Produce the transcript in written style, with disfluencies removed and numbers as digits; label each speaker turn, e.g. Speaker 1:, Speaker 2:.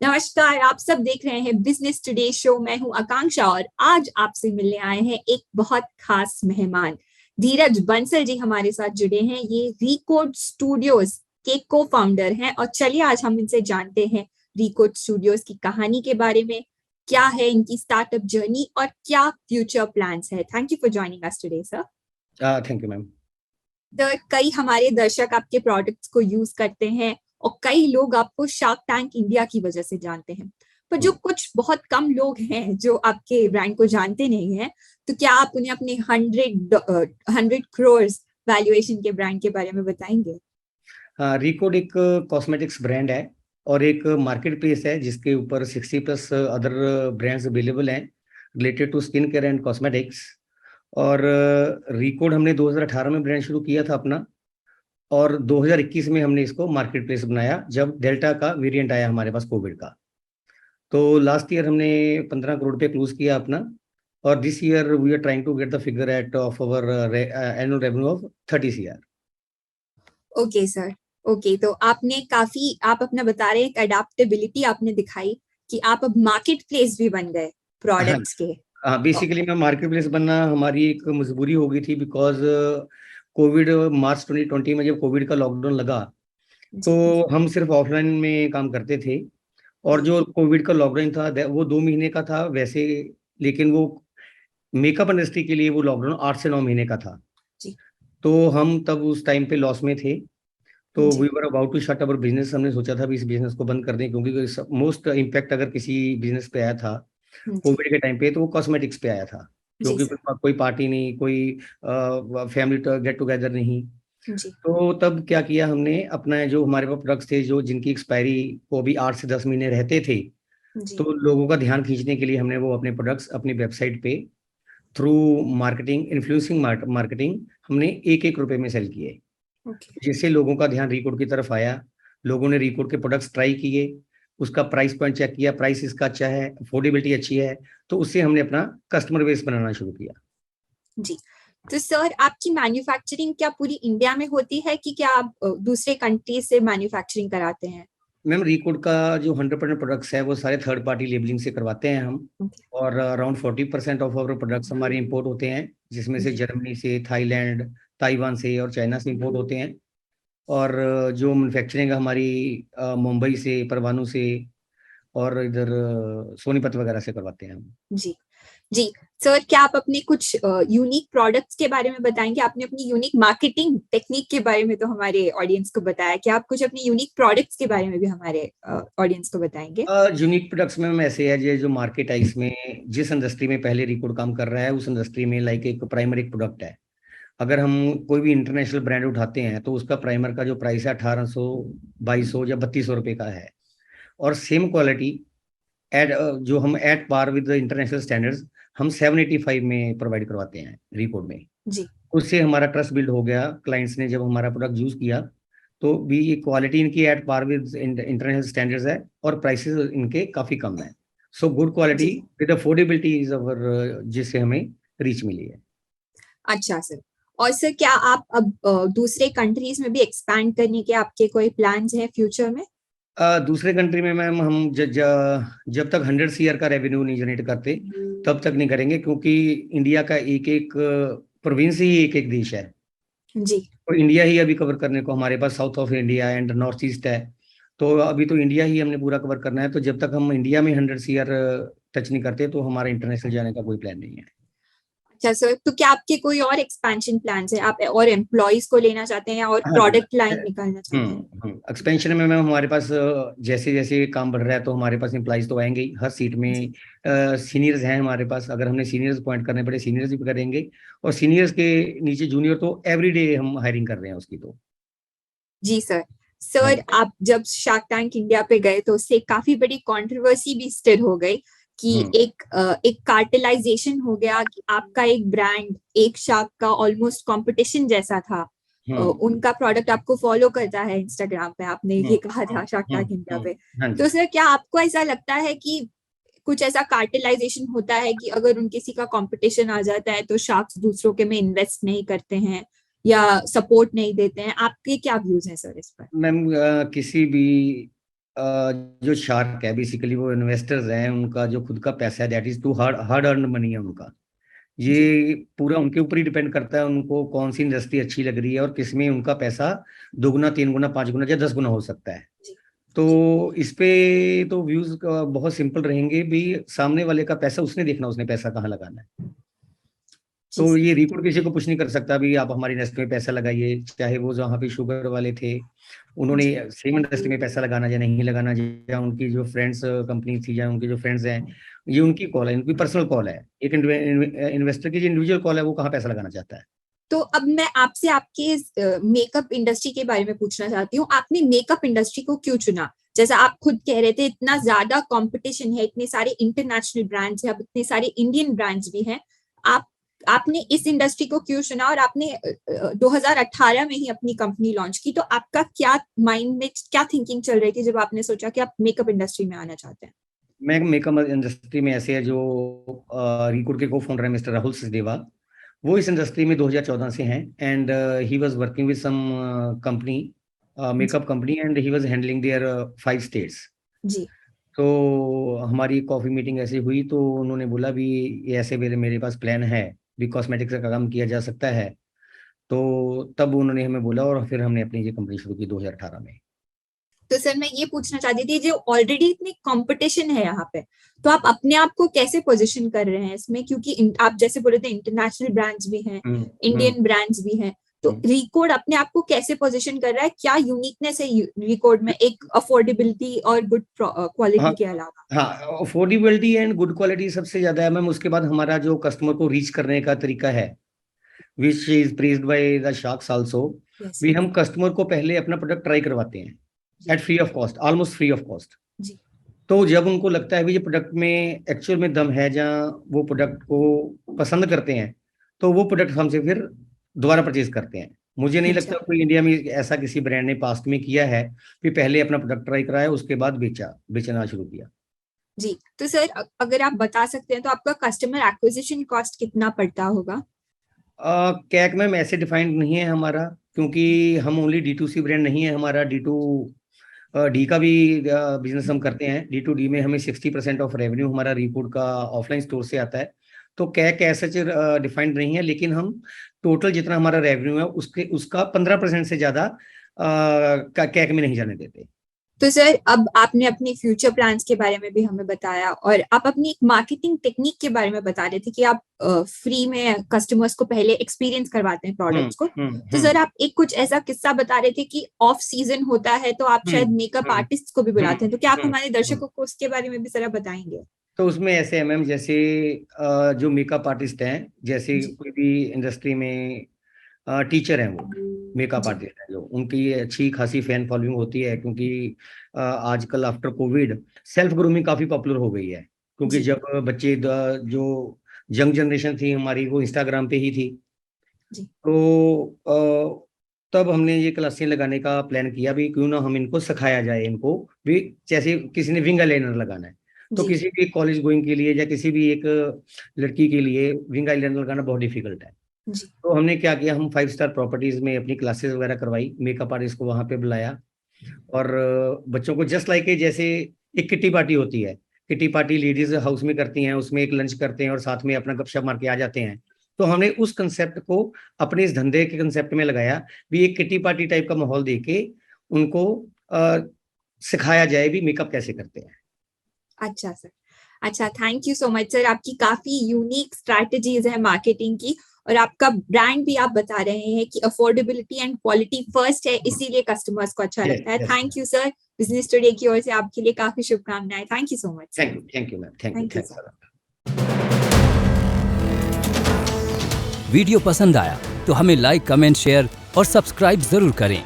Speaker 1: नमस्कार, आप सब देख रहे हैं बिजनेस टुडे शो। मैं हूं आकांक्षा और आज आपसे मिलने आए हैं एक बहुत खास मेहमान। धीरज बंसल जी हमारे साथ जुड़े हैं। ये रिकोड स्टूडियोज के को फाउंडर हैं और चलिए आज हम इनसे जानते हैं रिकोड स्टूडियोज की कहानी के बारे में, क्या है इनकी स्टार्टअप जर्नी और क्या फ्यूचर प्लान्स है। Thank you for joining us today sir.
Speaker 2: Thank you ma'am.
Speaker 1: कई हमारे दर्शक आपके प्रोडक्ट्स को यूज करते हैं और कई लोग आपको शार्क टैंक इंडिया की वजह से जानते हैं, पर जो कुछ बहुत कम लोग हैं जो आपके ब्रांड को जानते नहीं हैं, तो क्या आप उन्हें अपने 100 करोड़ वैल्यूएशन के ब्रांड के बारे में बताएंगे?
Speaker 2: रिकोड एक कॉस्मेटिक्स ब्रांड है और एक मार्केट प्लेस है जिसके ऊपर 60+ अदर ब्रांड्स अवेलेबल हैं related to skin care and cosmetics. और रिकोड हमने 2018 में ब्रांड शुरू किया था अपना, और 2021 में हमने इसको मार्केट प्लेस बनाया जब डेल्टा का वेरिएंट आया हमारे पास कोविड का। तो लास्ट ईयर हमने 15 करोड़ पे क्लोज किया अपना, और this year we are trying to get the figure at of our annual revenue of 30 CR।
Speaker 1: Okay sir, okay, तो आप अपना बता रहे हैं एक अडेप्टेबिलिटी आपने दिखाई कि आप अब मार्केट प्लेस भी बन गए प्रोडक्ट्स के।
Speaker 2: हाँ, बेसिकली मैं मार्केट प्लेस बनना हमारी एक मजबूरी हो गई थी, बिकॉज कोविड मार्च 2020 में जब कोविड का लॉकडाउन लगा तो हम सिर्फ ऑफलाइन में काम करते थे, और जो कोविड का लॉकडाउन था वो 2 महीने का था वैसे, लेकिन वो मेकअप इंडस्ट्री के लिए वो लॉकडाउन 8 से 9 महीने का था। तो हम तब उस टाइम पे लॉस में थे, तो we were about to shut our business. हमने सोचा था भी इस बिजनेस को बंद कर दें, क्योंकि मोस्ट इम्पैक्ट अगर किसी बिजनेस पे आया था कोविड के टाइम पे तो वो कॉस्मेटिक्स पे आया था, क्योंकि कोई पार्टी नहीं, कोई फैमिली गेट टुगेदर नहीं। तो तब क्या किया हमने, अपना जो हमारे पास प्रोडक्ट्स थे जो जिनकी एक्सपायरी को भी 8 से 10 महीने रहते थे, तो लोगों का ध्यान खींचने के लिए हमने वो अपने प्रोडक्ट्स अपनी वेबसाइट पे थ्रू मार्केटिंग, इन्फ्लुएंसिंग मार्केटिंग, हमने 1-1 रुपए में सेल किए। जिससे लोगों का ध्यान रिकोड की तरफ आया, लोगों ने रिकोड के प्रोडक्ट्स ट्राई किए, उसका प्राइस पॉइंट चेक किया, प्राइस इसका अच्छा है, अफोर्डेबिलिटी अच्छी है, तो उससे हमने अपना कस्टमर बेस बनाना शुरू किया।
Speaker 1: जी, तो सर आपकी मैन्युफैक्चरिंग क्या पूरी इंडिया में होती है कि क्या आप दूसरे कंट्री से मैन्युफैक्चरिंग कराते हैं?
Speaker 2: मैम, रिकोड का जो 100% प्रोडक्ट्स है वो सारे थर्ड पार्टी लेबलिंग से करवाते हैं हम, और अराउंड 40% ऑफ आवर प्रोडक्ट्स हमारे इंपोर्ट होते हैं, जिसमें से जर्मनी से, थाईलैंड, ताइवान से और चाइना से इंपोर्ट होते हैं। और जो मैन्युफैक्चरिंग हमारी मुंबई से, परवाणु से और इधर सोनीपत वगैरह से करवाते हैं हम।
Speaker 1: जी जी सर, क्या आप अपने कुछ यूनिक प्रोडक्ट्स के बारे में बताएंगे? आपने अपनी यूनिक मार्केटिंग टेक्निक के बारे में तो हमारे ऑडियंस को बताया, क्या आप कुछ अपनी यूनिक प्रोडक्ट्स के बारे में भी हमारे ऑडियंस को बताएंगे?
Speaker 2: यूनिक प्रोडक्ट्स में ऐसे है, जो मार्केट है इसमें, जिस इंडस्ट्री में पहले रिकॉर्ड काम कर रहा है उस इंडस्ट्री में लाइक एक प्राइमरी प्रोडक्ट है। अगर हम कोई भी इंटरनेशनल ब्रांड उठाते हैं तो उसका प्राइमर का जो प्राइस है 1800, 2200 या 3200 रुपये का है, और सेम क्वालिटी एट जो हम at par with international standards हम 785 में प्रोवाइड करवाते हैं रिकॉर्ड में।
Speaker 1: जी,
Speaker 2: उससे हमारा ट्रस्ट बिल्ड हो गया। क्लाइंट्स ने जब हमारा प्रोडक्ट यूज किया तो भी ये क्वालिटी इनकी at par with international standards है, और प्राइसेस इनके काफी कम है। So good quality with affordability is our, जिससे हमें रीच मिली है।
Speaker 1: अच्छा सर, और सर क्या आप अब दूसरे कंट्रीज में भी एक्सपैंड करने के आपके कोई प्लान्स हैं फ्यूचर में?
Speaker 2: दूसरे कंट्री में मैम हम जब तक 100 CR का रेवेन्यू नहीं जनरेट करते तब तक नहीं करेंगे, क्योंकि इंडिया का एक एक प्रोविंस ही एक एक देश है।
Speaker 1: जी,
Speaker 2: तो इंडिया ही अभी कवर करने को हमारे पास south of India and north east है, तो अभी तो इंडिया ही हमने पूरा कवर करना है। तो जब तक हम इंडिया में 100 CR टच नहीं करते तो हमारा इंटरनेशनल जाने का कोई प्लान नहीं है।
Speaker 1: अच्छा सर, तो क्या आपके कोई और एक्सपेंशन प्लान्स है? आप और एम्प्लॉयज को लेना चाहते हैं और प्रोडक्ट लाइन निकालना चाहते हैं?
Speaker 2: एक्सपेंशन में मैम हमारे पास जैसे जैसे काम बढ़ रहा है तो हमारे पास एम्प्लॉइज तो आएंगे ही, हर सीट में सीनियर्स हैं हमारे पास। अगर हमने सीनियर्स अपॉइंट करने पड़े सीनियर्स भी करेंगे, और सीनियर्स के नीचे जूनियर तो एवरीडे हम हायरिंग कर रहे हैं उसकी। तो
Speaker 1: जी सर, आप जब शार्क टैंक इंडिया पे गए तो उससे काफी बड़ी कंट्रोवर्सी भी स्टिर हो गई कि एक कार्टेलाइजेशन हो गया कि आपका एक ब्रांड एक शार्क का ऑलमोस्ट कंपटीशन जैसा था। उनका प्रोडक्ट आपको फॉलो करता है इंस्टाग्राम पे, आपने ये कहा था शार्क टैंक इंडिया पे। तो सर क्या आपको ऐसा लगता है कि कुछ ऐसा कार्टेलाइजेशन होता है कि अगर उन किसी का कंपटीशन आ जाता है तो शार्क्स दूसरों के में इन्वेस्ट नहीं करते हैं या सपोर्ट नहीं देते हैं? आपके क्या व्यूज हैं सर इस पर?
Speaker 2: मैम, किसी भी जो शार्क है बेसिकली वो इन्वेस्टर्स हैं, उनका जो खुद का पैसा है that is too hard earn money है उनका। ये पूरा उनके ऊपर ही डिपेंड करता है उनको कौन सी इंडस्ट्री अच्छी लग रही है और किसमें उनका पैसा 2 गुना 3 गुना 5 गुना या 10 गुना हो सकता है। तो इस पे तो व्यूज बहुत सिंपल रहेंगे भी, सामने वाले का पैसा उसने देखना, उसने पैसा कहाँ लगाना है। तो ये रिकॉर्ड किसी को कुछ नहीं कर सकता भी आप हमारी इंडस्ट्री में पैसा लगाइए, चाहे वो जहाँ पे शुगर वाले थे उन्होंने सेम इंडस्ट्री में पैसा लगाना या नहीं लगाना, या उनकी जो फ्रेंड्स कंपनी थी या उनके जो फ्रेंड्स हैं, ये उनकी कॉल है, उनकी पर्सनल कॉल है। एक इन्वेस्टर की जो इंडिविजुअल कॉल है वो कहाँ पैसा लगाना चाहता है।
Speaker 1: तो अब मैं आपसे आपके मेकअप इंडस्ट्री के बारे में पूछना चाहती हूँ, आपने मेकअप इंडस्ट्री को क्यों चुना? जैसा आप खुद कह रहे थे इतना ज्यादा कंपटीशन है, इतने सारे इंटरनेशनल ब्रांड्स हैं, अब इतने सारे इंडियन ब्रांड्स भी हैं, आपने इस इंडस्ट्री को क्यों चुना और आपने 2018 में ही अपनी कंपनी लॉन्च की? तो आपका क्या माइंड में क्या थिंकिंग चल रही थी जब आपने सोचा कि आप मेकअप इंडस्ट्री में आना चाहते हैं?
Speaker 2: मैं मेकअप इंडस्ट्री में ऐसे है जो रिकॉर्ड के को फाउंडर है मिस्टर राहुल सचदेवा, वो इस इंडस्ट्री में 2014 से हैं and he was working with some company, makeup company, and he was handling their 5 states जी। तो हमारी कॉफी मीटिंग ऐसे हुई तो उन्होंने बोला भी ये ऐसे मेरे पास प्लान है भी कॉस्मेटिक्स का काम किया जा सकता है। तो तब उन्होंने हमें बोला और फिर हमने अपनी ये कंपनी शुरू की 2018 में।
Speaker 1: तो सर मैं ये पूछना चाहती थी, जो ऑलरेडी इतनी कंपटीशन है यहाँ पे, तो आप अपने आप को कैसे पोजीशन कर रहे हैं इसमें? क्योंकि आप जैसे बोले थे इंटरनेशनल ब्रांड्स भी हैं, इंडियन ब्रांड्स भी हैं, तो रिकॉर्ड अपने आप को कैसे पोजीशन कर रहा है? क्या यूनिकनेस है रिकॉर्ड में, एक अफोर्डेबिलिटी और गुड क्वालिटी के अलावा?
Speaker 2: हाँ, अफोर्डेबिलिटी एंड गुड क्वालिटी सबसे ज्यादा है मैम। उसके बाद हमारा जो कस्टमर को रीच करने का तरीका है, which is praised by the sharks also, भी हम कस्टमर को पहले अपना प्रोडक्ट ट्राई करवाते हैं at free of cost, almost free of cost. तो जब उनको लगता है भी ये प्रोडक्ट में एक्चुअल में दम है, जहाँ वो प्रोडक्ट को पसंद करते हैं, तो वो प्रोडक्ट हमसे फिर दोबारा परचेज करते हैं। मुझे नहीं लगता कोई इंडिया में ऐसा किसी ब्रांड ने पास्ट में किया है कि पहले अपना प्रोडक्ट ट्राई कराया उसके बाद बेचना शुरू किया। जी
Speaker 1: तो सर अगर आप बता सकते हैं तो आपका कस्टमर एक्विजिशन कॉस्ट कितना पड़ता होगा?
Speaker 2: कैक मैम ऐसे डिफाइंड नहीं है हमारा, क्योंकि हम ओनली D2C ब्रांड नहीं है, हमारा D2D का भी बिजनेस हम करते हैं। D2D में हमें 60% ऑफ रेवेन्यू हमारा रिपोर्ट का ऑफलाइन स्टोर से आता है। तो कैक ऐसा डिफाइंड नहीं है, लेकिन हम टोटल जितना हमारा रेवेन्यू है उसका 15% से ज्यादा कैक में नहीं जाने देते।
Speaker 1: तो सर अब आपने अपने फ्यूचर प्लान्स के बारे में भी हमें बताया और आप अपनी एक मार्केटिंग टेक्निक के बारे में बता रहे थे कि आप फ्री में कस्टमर्स को पहले एक्सपीरियंस करवाते हैं प्रोडक्ट्स को। तो सर आप एक कुछ ऐसा किस्सा बता रहे थे कि ऑफ सीजन होता है तो आप शायद मेकअप आर्टिस्ट को भी बुलाते हैं, तो क्या आप हमारे दर्शकों को उसके बारे में भी जरा बताएंगे?
Speaker 2: तो उसमें ऐसे है मैम, जैसे जो मेकअप आर्टिस्ट हैं, जैसे कोई भी इंडस्ट्री में टीचर हैं, वो मेकअप आर्टिस्ट हैं, जो उनकी अच्छी खासी फैन फॉलोइंग होती है, क्योंकि आजकल आफ्टर कोविड सेल्फ ग्रूमिंग काफी पॉपुलर हो गई है, क्योंकि जब बच्चे जो यंग जनरेशन थी हमारी वो इंस्टाग्राम पे ही थी, तो तब हमने ये क्लासें लगाने का प्लान किया भी क्यों ना हम इनको सिखाया जाए, इनको भी जैसे किसी ने विंग आईलाइनर लगाना है तो किसी भी कॉलेज गोइंग के लिए या किसी भी एक लड़की के लिए विंग आईलाइनर लगाना बहुत डिफिकल्ट है। तो हमने क्या किया, हम 5 स्टार प्रॉपर्टीज में अपनी क्लासेस वगैरह करवाई, मेकअप आर्टिस्ट को वहां पे बुलाया और बच्चों को जस्ट लाइक जैसे एक किट्टी पार्टी होती है, किट्टी पार्टी लेडीज हाउस में करती हैं, उसमें एक लंच करते हैं और साथ में अपना गपशप मार के आ जाते हैं। तो हमने उस कंसेप्ट को अपने इस धंधे के कंसेप्ट में लगाया भी एक किट्टी पार्टी टाइप का माहौल देके उनको सिखाया जाए भी मेकअप कैसे करते हैं।
Speaker 1: अच्छा सर, अच्छा, thank you so much sir. आपकी काफी यूनिक स्ट्रैटेजीज है मार्केटिंग की और आपका ब्रांड भी आप बता रहे हैं कि अफोर्डेबिलिटी एंड क्वालिटी फर्स्ट है, इसीलिए कस्टमर्स को अच्छा लगता है। Thank you sir. Business today की ओर से आपके लिए काफी शुभकामनाएं। Thank you so much.
Speaker 2: Thank you ma'am. Thank you sir.
Speaker 3: Video पसंद आया तो हमें लाइक, कमेंट, शेयर और सब्सक्राइब जरूर करें।